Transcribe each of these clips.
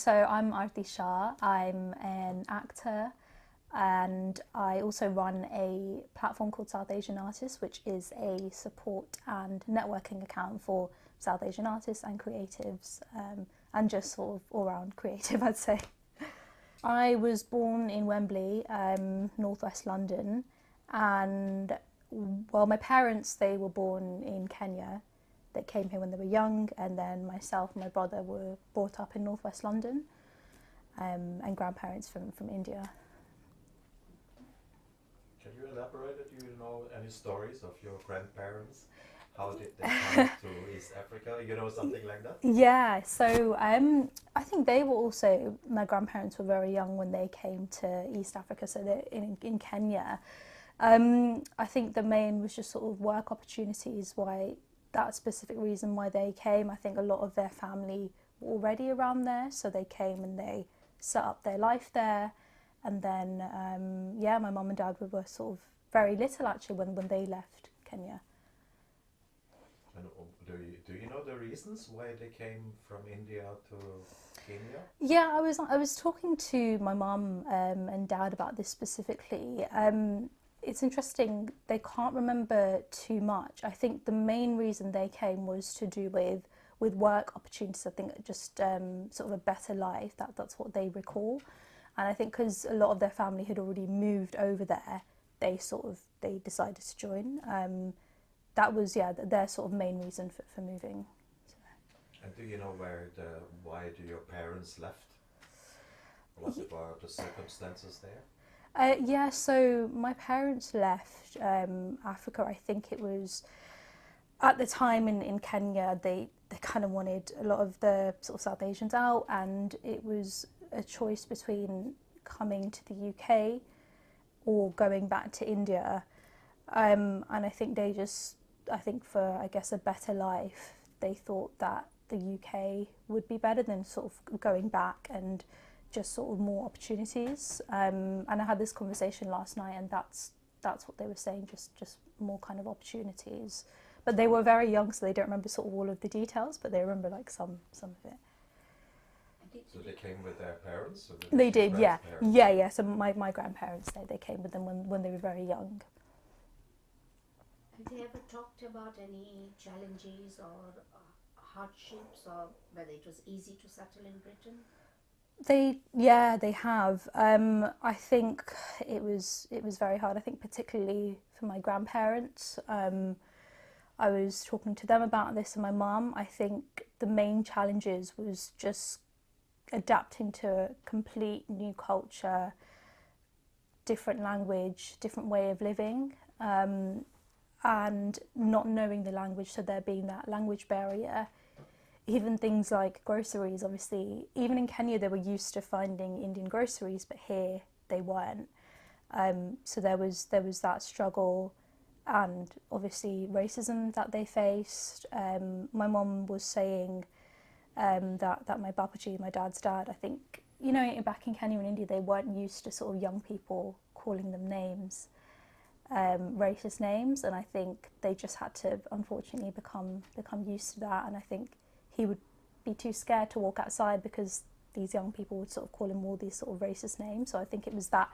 So I'm Aarti Shah. I'm an actor and I also run a platform called South Asian Artists, which is a support and networking account for South Asian artists and creatives, and just sort of all-round creative, I'd say. I was born in Wembley, northwest London, and well, my parents, they were born in Kenya. They came here when they were young, and then myself and my brother were brought up in northwest London, and grandparents from India. Can you elaborate? Do you know any stories of your grandparents? How did they come to East Africa? You know, something like that? Yeah, so I think they were also, my grandparents were very young when they came to East Africa, so they're in Kenya. I think the main was just sort of work opportunities, why that specific reason why they came. I think a lot of their family were already around there, so they came and they set up their life there. And then, my mum and dad were sort of very little actually when they left Kenya. And do you know the reasons why they came from India to Kenya? Yeah, I was talking to my mum and dad about this specifically. It's interesting, they can't remember too much. I think the main reason they came was to do with work opportunities. I think just sort of a better life, that's what they recall. And I think because a lot of their family had already moved over there, they decided to join. That was, their sort of main reason for moving. And do you know why your parents left? What were the circumstances there? So my parents left Africa. I think it was at the time in Kenya, they kind of wanted a lot of the sort of South Asians out, and it was a choice between coming to the UK or going back to India. And I think for, I guess, a better life, they thought that the UK would be better than sort of going back and just sort of more opportunities. And I had this conversation last night, and that's what they were saying, just more kind of opportunities. But they were very young, so they don't remember sort of all of the details, but they remember like some of it. So they came with their parents? Or They did, yeah. So my grandparents, they came with them when they were very young. Have they ever talked about any challenges or hardships, or whether it was easy to settle in Britain? They have. I think it was very hard. I think particularly for my grandparents. I was talking to them about this and my mum. I think the main challenges was just adapting to a complete new culture, different language, different way of living. And not knowing the language, so there being that language barrier. Even things like groceries, obviously, even in Kenya they were used to finding Indian groceries, but here they weren't. So there was that struggle, and obviously racism that they faced. My mum was saying that my babaji, my dad's dad, I think, you know, back in Kenya and India they weren't used to sort of young people calling them names. Racist names, and I think they just had to unfortunately become used to that. And I think he would be too scared to walk outside because these young people would sort of call him all these sort of racist names. So I think it was that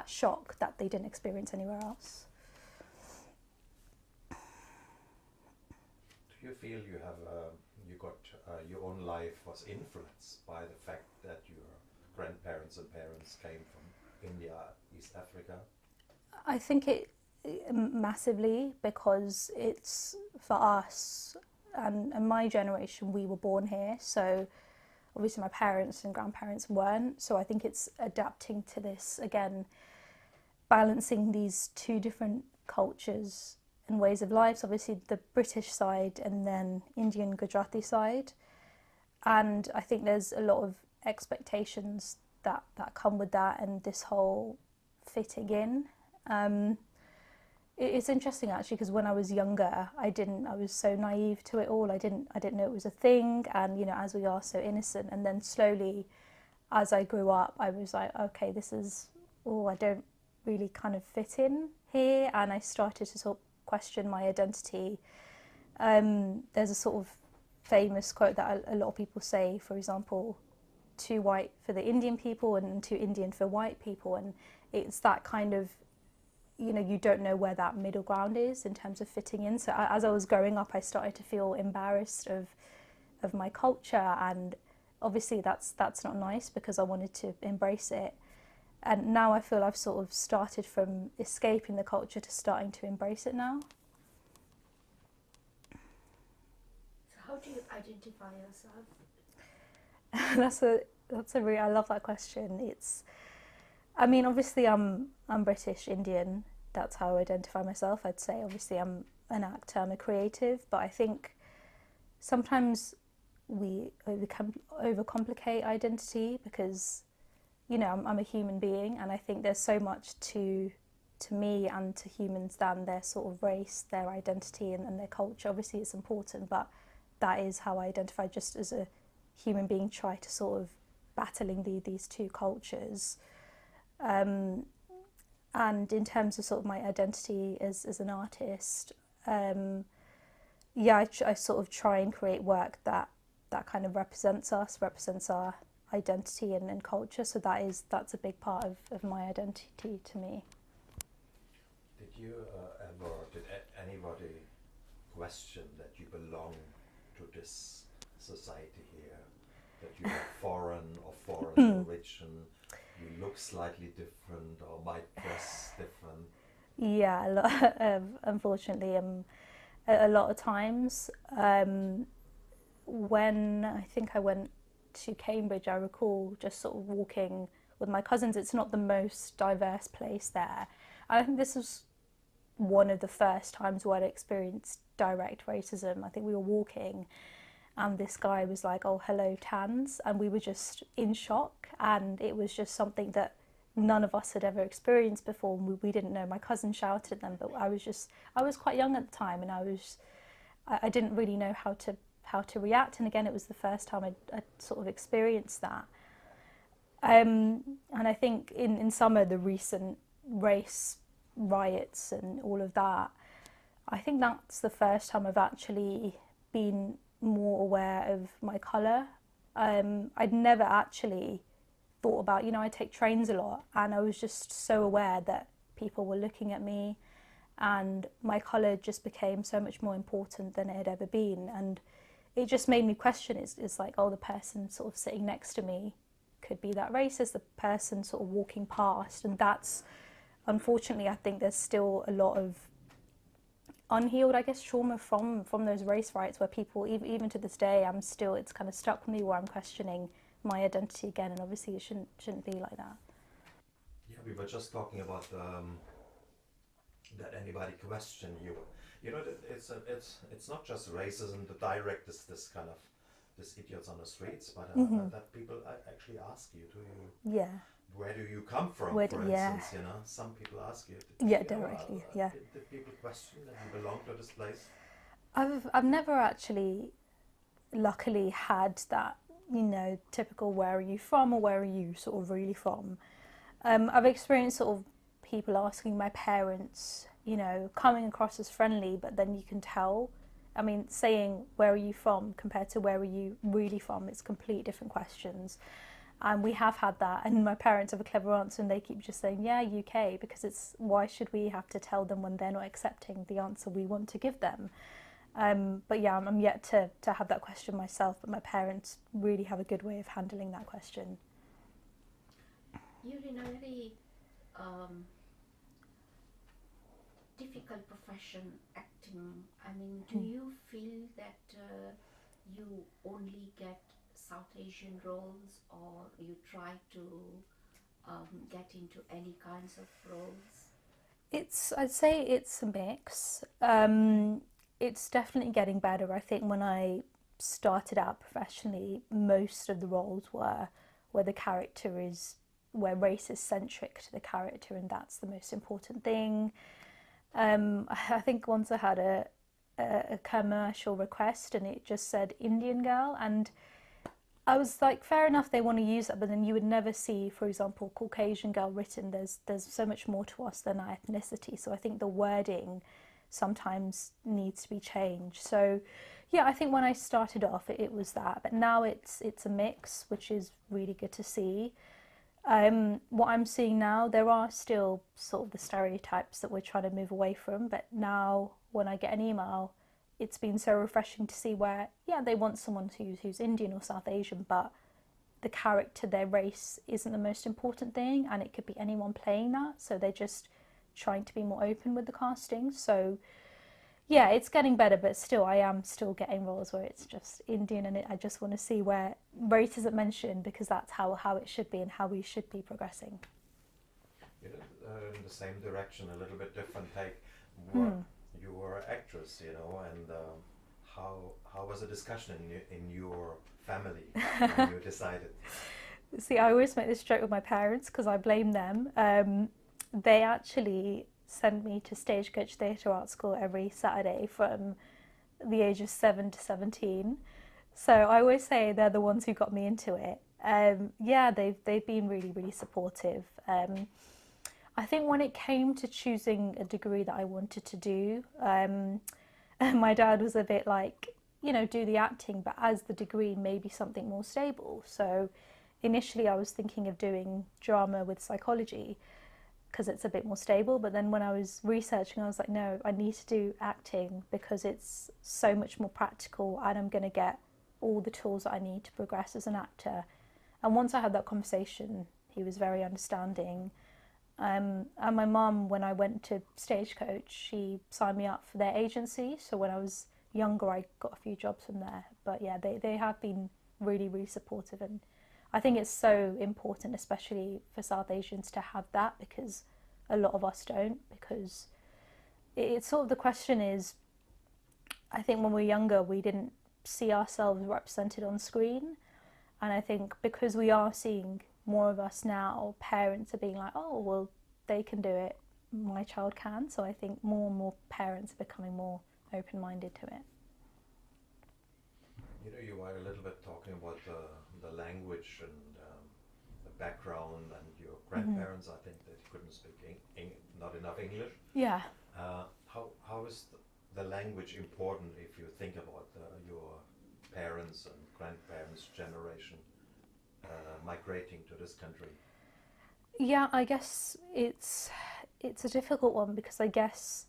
shock that they didn't experience anywhere else. Do you feel you got your own life was influenced by the fact that your grandparents and parents came from India, East Africa? I think it massively, because it's for us and my generation, we were born here, so obviously my parents and grandparents weren't, so I think it's adapting to this again, balancing these two different cultures and ways of life, obviously the British side and then Indian Gujarati side. And I think there's a lot of expectations that come with that, and this whole fitting in. It's interesting actually, because when I was younger, I was so naive to it all. I didn't know it was a thing, and you know, as we are so innocent. And then slowly, as I grew up, I was like, okay, I don't really kind of fit in here, and I started to sort of question my identity. There's a sort of famous quote that a lot of people say, for example, too white for the Indian people and too Indian for white people, and it's that kind of, you know, you don't know where that middle ground is in terms of fitting in. So as I was growing up, I started to feel embarrassed of my culture, and obviously that's not nice because I wanted to embrace it. And now I feel I've sort of started from escaping the culture to starting to embrace it now. So how do you identify yourself? That's a really, I love that question. I mean, obviously I'm British Indian. That's how I identify myself. I'd say obviously I'm an actor, I'm a creative, but I think sometimes we overcomplicate identity because, you know, I'm a human being, and I think there's so much to me and to humans than their sort of race, their identity and their culture. Obviously it's important, but that is how I identify just as a human being, try to sort of battling these two cultures. And in terms of sort of my identity as an artist, I sort of try and create work that kind of represents our identity and culture. So that's a big part of my identity to me. Did anybody question that you belong to this society here, that you are foreign or foreign origin, you look slightly different or might dress different? Yeah, a lot, unfortunately, a lot of times. When I think I went to Cambridge, I recall just sort of walking with my cousins. It's not the most diverse place there. I think this was one of the first times where I'd experienced direct racism. I think we were walking and this guy was like, "Oh, hello, Tans," and we were just in shock, and it was just something that none of us had ever experienced before. We didn't know. My cousin shouted at them, but I was quite young at the time, and I didn't really know how to react. And again, it was the first time I'd sort of experienced that. And I think in some of the recent race riots and all of that, I think that's the first time I've actually been more aware of my colour. I'd never actually thought about, you know, I take trains a lot, and I was just so aware that people were looking at me, and my colour just became so much more important than it had ever been. And it just made me question, it's like, oh, the person sort of sitting next to me could be that racist, the person sort of walking past. And that's, unfortunately, I think there's still a lot of unhealed, I guess, trauma from those race riots where people, even to this day, it's kind of stuck with me, where I'm questioning my identity again, and obviously it shouldn't be like that. Yeah, we were just talking about that anybody question you. You know, it's not just racism, the direct this kind of this idiots on the streets, but that people actually ask you, where do you come from, for instance, you know, some people ask you. Directly, yeah. Did people question that you belong to this place? I've never actually, luckily, had that, you know, typical "where are you from" or "where are you sort of really from." I've experienced sort of people asking my parents, you know, coming across as friendly, but then you can tell. I mean, saying "where are you from" compared to "where are you really from," it's completely different questions. And we have had that, and my parents have a clever answer, and they keep just saying, "Yeah, UK," because it's, why should we have to tell them when they're not accepting the answer we want to give them? But yeah, I'm yet to have that question myself, but my parents really have a good way of handling that question. You're in a very difficult profession, acting. I mean, do you feel that you only get South Asian roles, or you try to get into any kinds of roles? I'd say it's a mix. It's definitely getting better. I think when I started out professionally, most of the roles were where the character is, where race is centric to the character, and that's the most important thing. I think once I had a commercial request, and it just said Indian girl, and I was like, fair enough, they want to use that, but then you would never see, for example, Caucasian girl written. There's so much more to us than our ethnicity. So I think the wording sometimes needs to be changed. So yeah, I think when I started off, it was that, but now it's a mix, which is really good to see. What I'm seeing now, there are still sort of the stereotypes that we're trying to move away from, but now when I get an email, it's been so refreshing to see where, yeah, they want someone who's Indian or South Asian, but the character, their race isn't the most important thing, and it could be anyone playing that, so they're just trying to be more open with the casting. So yeah, it's getting better, but still, I am still getting roles where it's just Indian, and I just want to see where race isn't mentioned, because that's how it should be and how we should be progressing. You know, in the same direction, a little bit different take. What, you were an actress, you know, and how was the discussion in your family when you decided? See, I always make this joke with my parents because I blame them. They actually send me to Stagecoach Theatre Art School every Saturday from the age of 7 to 17. So I always say they're the ones who got me into it. Yeah, they've been really, really supportive. I think when it came to choosing a degree that I wanted to do, my dad was a bit like, you know, do the acting, but as the degree, maybe something more stable. So initially I was thinking of doing drama with psychology, because it's a bit more stable. But then when I was researching, I was like, no, I need to do acting because it's so much more practical, and I'm going to get all the tools that I need to progress as an actor. And once I had that conversation, he was very understanding. And my mum, when I went to Stagecoach, she signed me up for their agency. So when I was younger, I got a few jobs from there. But yeah, they have been really, really supportive, and I think it's so important, especially for South Asians, to have that, because a lot of us don't. Because it's sort of, the question is, I think when we were younger, we didn't see ourselves represented on screen. And I think because we are seeing more of us now, parents are being like, oh, well, they can do it, my child can. So I think more and more parents are becoming more open-minded to it. You know, you were a little bit talking about the language and the background, and your grandparents, I think that couldn't speak not enough English. Yeah. How is the language important if you think about your parents and grandparents' generation migrating to this country? Yeah, I guess it's a difficult one, because I guess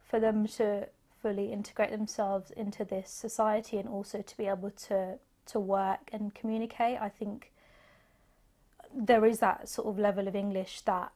for them to fully integrate themselves into this society and also to be able to work and communicate, I think there is that sort of level of English that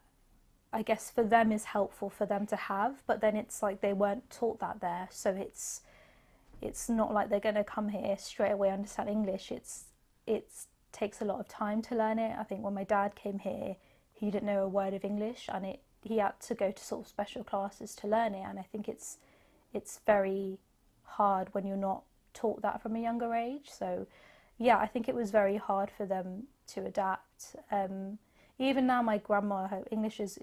I guess for them is helpful for them to have, but then it's like they weren't taught that there, so it's not like they're going to come here straight away understand English. It takes a lot of time to learn it. I think when my dad came here, he didn't know a word of English, and he had to go to sort of special classes to learn it, and I think it's very hard when you're not taught that from a younger age. So yeah, I think it was very hard for them to adapt. Even now, my grandma, her English is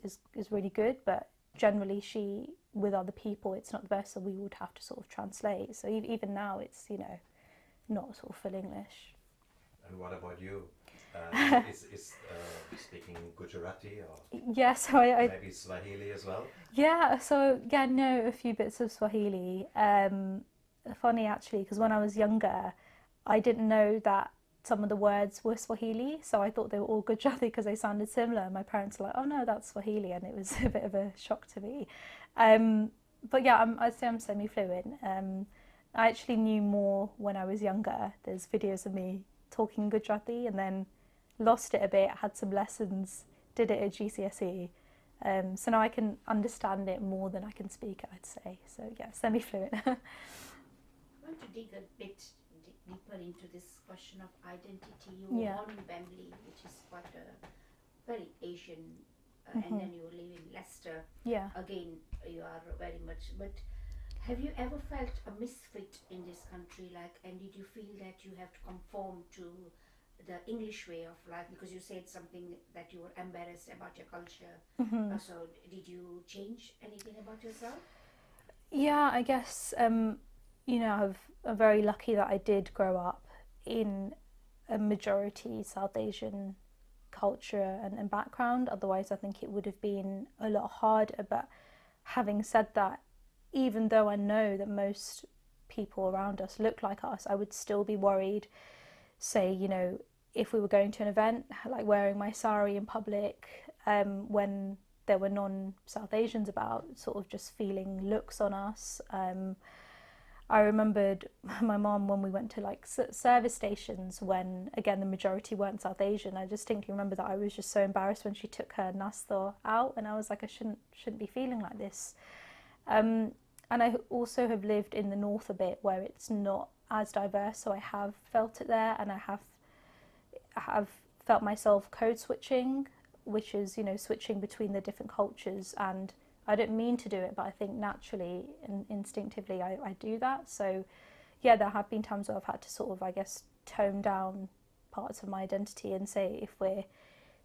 really good, but generally she, with other people, it's not the best, so we would have to sort of translate. So even now, it's, you know, not sort of full English. And what about you? Is speaking Gujarati or yeah, so I maybe Swahili as well? Yeah, so yeah, know a few bits of Swahili. Funny actually, because when I was younger, I didn't know that some of the words were Swahili, so I thought they were all Gujarati because they sounded similar. My parents were like, "Oh no, that's Swahili," and it was a bit of a shock to me. But yeah, I'd say I'm semi-fluent. I actually knew more when I was younger. There's videos of me talking Gujarati, and then lost it a bit, had some lessons, did it at GCSE. So now I can understand it more than I can speak it, I'd say. So yeah, semi-fluent. I want to dig a bit deeper into this question of identity. You were born in Wembley, which is quite a very Asian, and then you live in Leicester. Yeah. Again, you are very much, but have you ever felt a misfit in this country, and did you feel that you have to conform to the English way of life, because you said something that you were embarrassed about your culture? So did you change anything about yourself? Yeah, I guess, you know, I'm very lucky that I did grow up in a majority South Asian culture and background. Otherwise, I think it would have been a lot harder. But having said that, even though I know that most people around us look like us, I would still be worried, say, you know, if we were going to an event, like wearing my sari in public, when there were non-South Asians about, sort of just feeling looks on us. I remembered my mom when we went to like service stations when, again, the majority weren't South Asian. I distinctly remember that I was just so embarrassed when she took her nasta out, and I was like, I shouldn't be feeling like this. And I also have lived in the north a bit where it's not as diverse, so I have felt it there, and I have felt myself code switching, which is, you know, switching between the different cultures. And I don't mean to do it, but I think naturally and instinctively I do that. So yeah, there have been times where I've had to sort of, I guess, tone down parts of my identity and say, if we're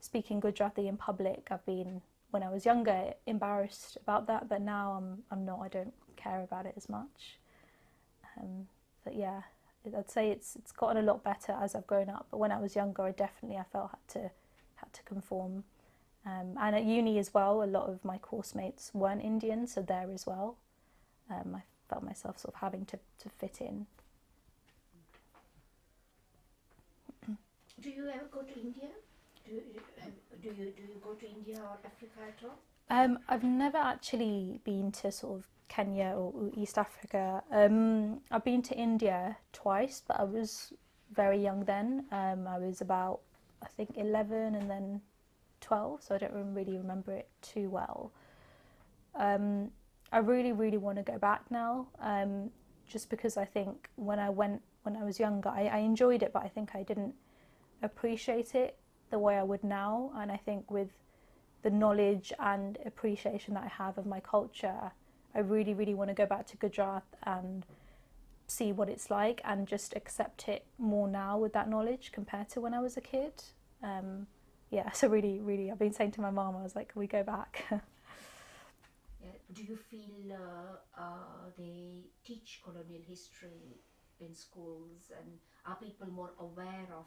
speaking Gujarati in public, I've been, when I was younger, embarrassed about that, but now I'm not. I don't care about it as much. But yeah, I'd say it's gotten a lot better as I've grown up. But when I was younger, I felt had to conform. And at uni as well, a lot of my course mates weren't Indian, so there as well, I felt myself sort of having to fit in. Do you ever go to India? Do you go to India or Africa at all? I've never actually been to sort of Kenya or East Africa. I've been to India twice, but I was very young then. I was about, I think, 11 and then 12, so I don't really remember it too well. I really, really want to go back now, just because I think when I was younger, I enjoyed it, but I think I didn't appreciate it the way I would now. And I think with the knowledge and appreciation that I have of my culture, I really, really want to go back to Gujarat and see what it's like and just accept it more now with that knowledge compared to when I was a kid. Yeah, so really, really, I've been saying to my mum, I was like, can we go back? Yeah. Do you feel they teach colonial history in schools, and are people more aware of,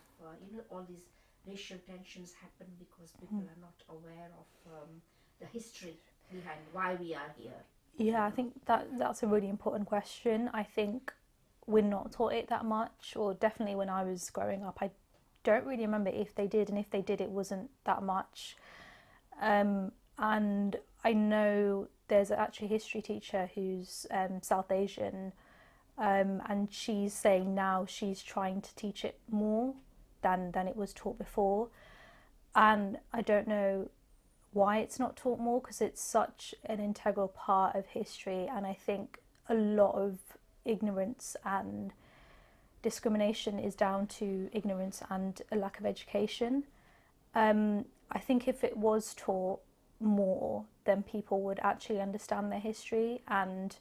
all these racial tensions happen because people are not aware of the history behind why we are here? Yeah, I think that's a really important question. I think we're not taught it that much, or definitely when I was growing up, I don't really remember if they did, and if they did, it wasn't that much. And I know there's actually a history teacher who's South Asian, and she's saying now she's trying to teach it more than it was taught before. And I don't know why it's not taught more, because it's such an integral part of history, and I think a lot of ignorance and discrimination is down to ignorance and a lack of education. I think if it was taught more, then people would actually understand their history and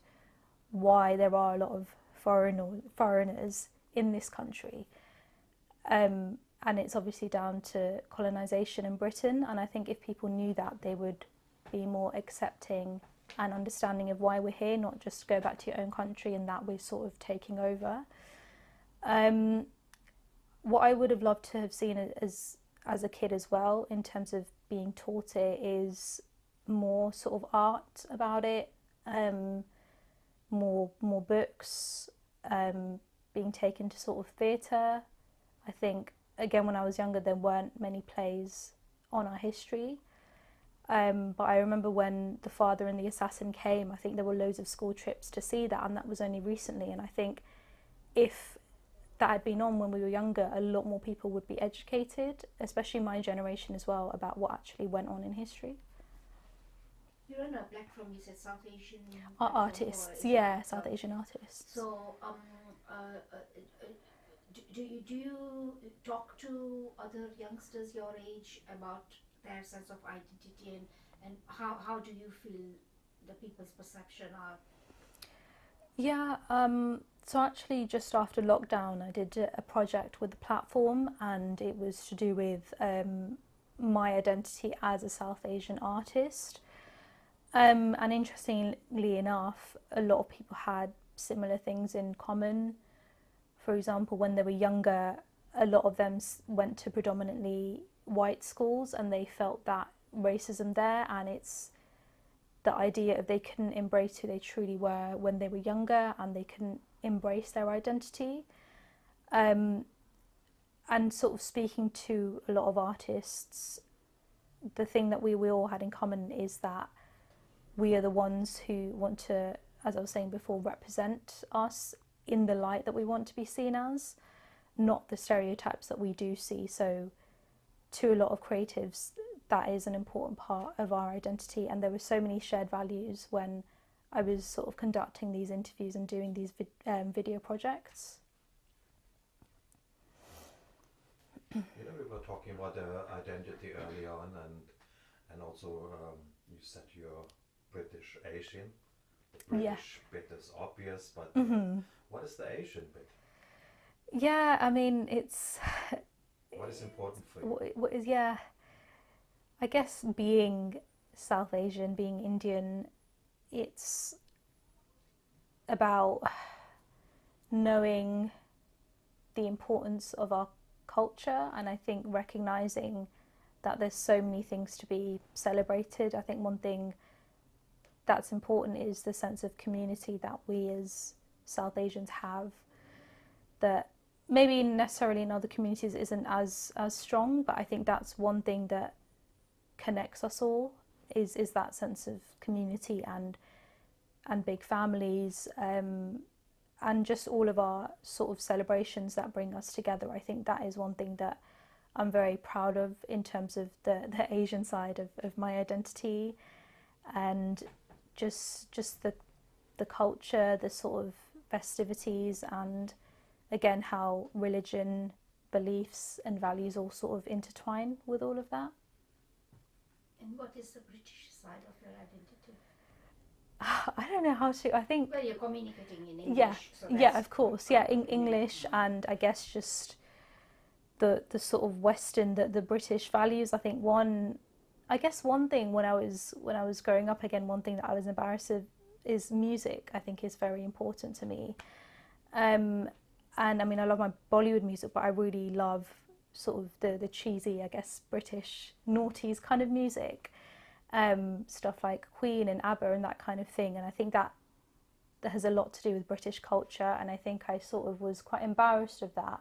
why there are a lot of foreigners in this country. And it's obviously down to colonisation in Britain, and I think if people knew that, they would be more accepting and understanding of why we're here, not just go back to your own country and that we're sort of taking over. What I would have loved to have seen as a kid as well, in terms of being taught it, is more sort of art about it, more books, being taken to sort of theatre. I think, again, when I was younger, there weren't many plays on our history. But I remember when The Father and the Assassin came, I think there were loads of school trips to see that, and that was only recently. And I think if that had been on when we were younger, a lot more people would be educated, especially my generation as well, about what actually went on in history. You're on a platform, you said South Asian artists, yeah, South Asian artists. So, do you talk to other youngsters your age about their sense of identity, and how do you feel the people's perception are? Yeah, so actually just after lockdown I did a project with the platform, and it was to do with my identity as a South Asian artist. And interestingly enough, a lot of people had similar things in common. For example, when they were younger, a lot of them went to predominantly white schools, and they felt that racism there, and the idea of they couldn't embrace who they truly were when they were younger, and they couldn't embrace their identity. And sort of speaking to a lot of artists, the thing that we all had in common is that we are the ones who want to, as I was saying before, represent us in the light that we want to be seen as, not the stereotypes that we do see. So to a lot of creatives, that is an important part of our identity, and there were so many shared values when I was sort of conducting these interviews and doing these video projects. You know, we were talking about identity early on, and also you said you're British Asian. The British bit is obvious, but what is the Asian bit? Yeah, I mean, it's... What is important for you? What is, yeah, I guess being South Asian, being Indian, it's about knowing the importance of our culture, and I think recognising that there's so many things to be celebrated. I think one thing that's important is the sense of community that we as South Asians have, that maybe necessarily in other communities isn't as strong, but I think that's one thing that connects us all, is that sense of community and big families, and just all of our sort of celebrations that bring us together. I think that is one thing that I'm very proud of in terms of the Asian side of my identity, and just the culture, the sort of festivities, and again how religion, beliefs and values all sort of intertwine with all of that. And what is the British side of your identity? I don't know how to, I think... Well, you're communicating in English. Yeah, so yeah, of course, yeah, in English, and I guess just the sort of Western, the British values. I think one thing when I was growing up, again, one thing that I was embarrassed of is music. I think is very important to me. And I mean, I love my Bollywood music, but I really love sort of the cheesy, I guess, British noughties kind of music. Stuff like Queen and ABBA and that kind of thing, and I think that has a lot to do with British culture, and I think I sort of was quite embarrassed of that,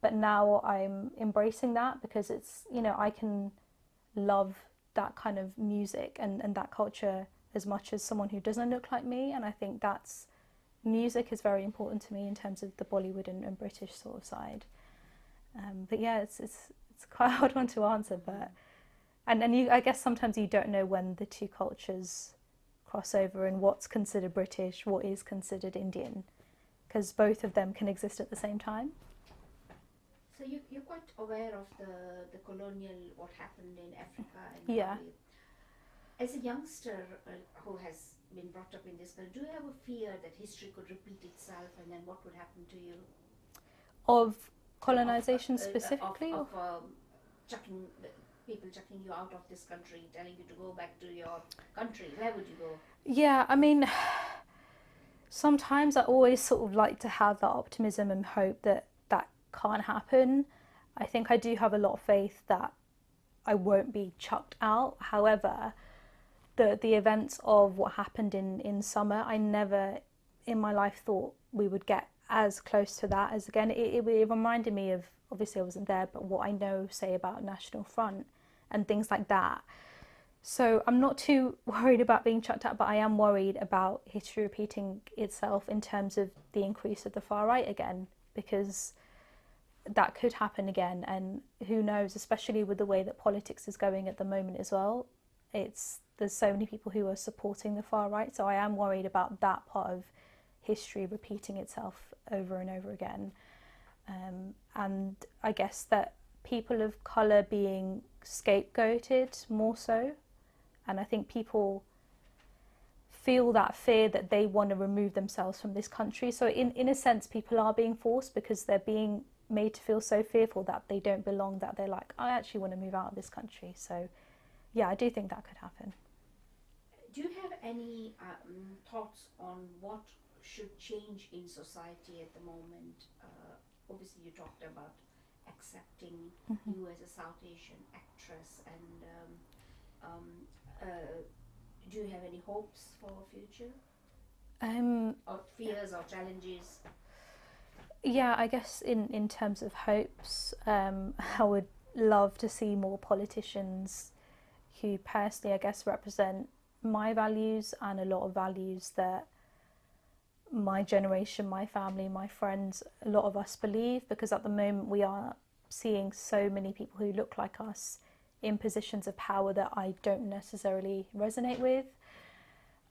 but now I'm embracing that, because it's, you know, I can love that kind of music and that culture as much as someone who doesn't look like me, and I think that's, music is very important to me in terms of the Bollywood and British sort of side. But yeah, it's quite a hard one to answer, but And you, I guess sometimes you don't know when the two cultures cross over and what's considered British, what is considered Indian, because both of them can exist at the same time. So you're quite aware of the colonial, what happened in Africa and Yeah. As a youngster who has been brought up in this country, do you ever fear that history could repeat itself, and then what would happen to you? Of colonization specifically? Of people chucking you out of this country, telling you to go back to your country. Where would you go? Yeah, I mean, sometimes I always sort of like to have that optimism and hope that that can't happen. I think I do have a lot of faith that I won't be chucked out. However, the events of what happened in summer, I never in my life thought we would get as close to that as, again, it reminded me of, obviously I wasn't there, but what I know, say, about National Front and things like that. So I'm not too worried about being chucked out, but I am worried about history repeating itself in terms of the increase of the far right again, because that could happen again, and who knows, especially with the way that politics is going at the moment as well. There's so many people who are supporting the far right, so I am worried about that part of history repeating itself over and over again. And I guess that people of colour being scapegoated more so, and I think people feel that fear that they want to remove themselves from this country. So in a sense, people are being forced because they're being made to feel so fearful that they don't belong, that they're like, I actually want to move out of this country. So yeah, I do think that could happen. Do you have any thoughts on what should change in society at the moment? Obviously you talked about accepting you as a South Asian actress, and Do you have any hopes for future, or fears or challenges? Yeah, I guess in terms of hopes, I would love to see more politicians who personally, I guess, represent my values and a lot of values that my generation, my family, my friends, a lot of us believe, because at the moment we are seeing so many people who look like us in positions of power that I don't necessarily resonate with.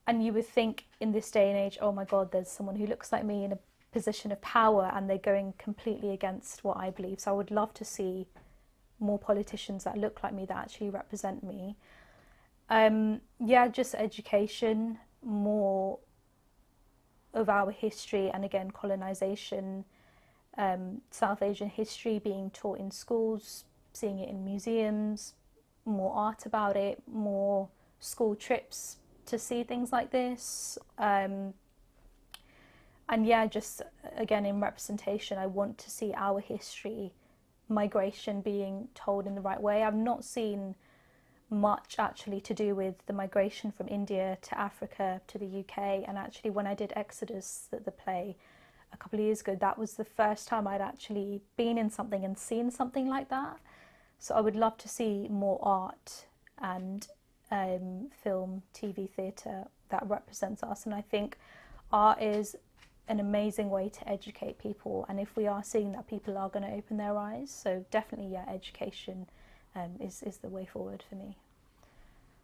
And you would think in this day and age, oh my God, there's someone who looks like me in a position of power and they're going completely against what I believe. So I would love to see more politicians that look like me, that actually represent me. Yeah, just education, more of our history, and again, colonization, South Asian history being taught in schools, seeing it in museums, more art about it, more school trips to see things like this. And yeah, just again, in representation, I want to see our history, migration being told in the right way. I've not seen much actually to do with the migration from India to Africa to the UK. And actually, when I did Exodus, the play, a couple of years ago, that was the first time I'd actually been in something and seen something like that. So I would love to see more art and film, TV, theatre that represents us. And I think art is an amazing way to educate people. And if we are seeing that, people are going to open their eyes. So definitely, yeah, education is the way forward for me.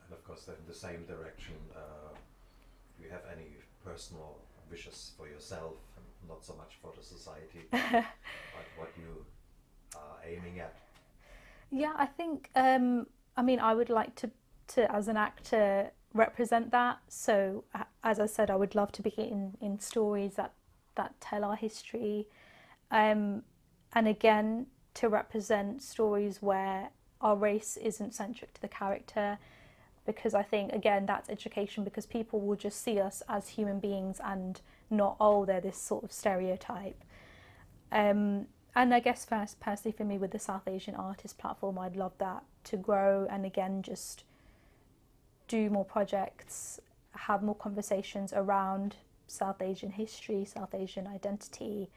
And of course, in the same direction, do you have any personal wishes for yourself, and not so much for the society, but what you are aiming at? Yeah, I think, I mean, I would like to as an actor, represent that. So, as I said, I would love to be in stories that tell our history. And again, to represent stories where our race isn't centric to the character, because I think, again, that's education, because people will just see us as human beings and not, oh, they're this sort of stereotype. And I guess personally for me, with the South Asian Artist Platform, I'd love that to grow, and again, just do more projects, have more conversations around South Asian history, South Asian identity,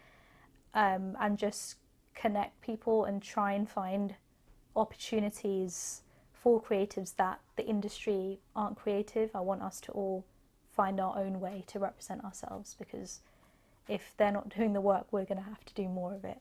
and just connect people and try and find opportunities for creatives that the industry aren't creative. I want us to all find our own way to represent ourselves, because if they're not doing the work, we're going to have to do more of it.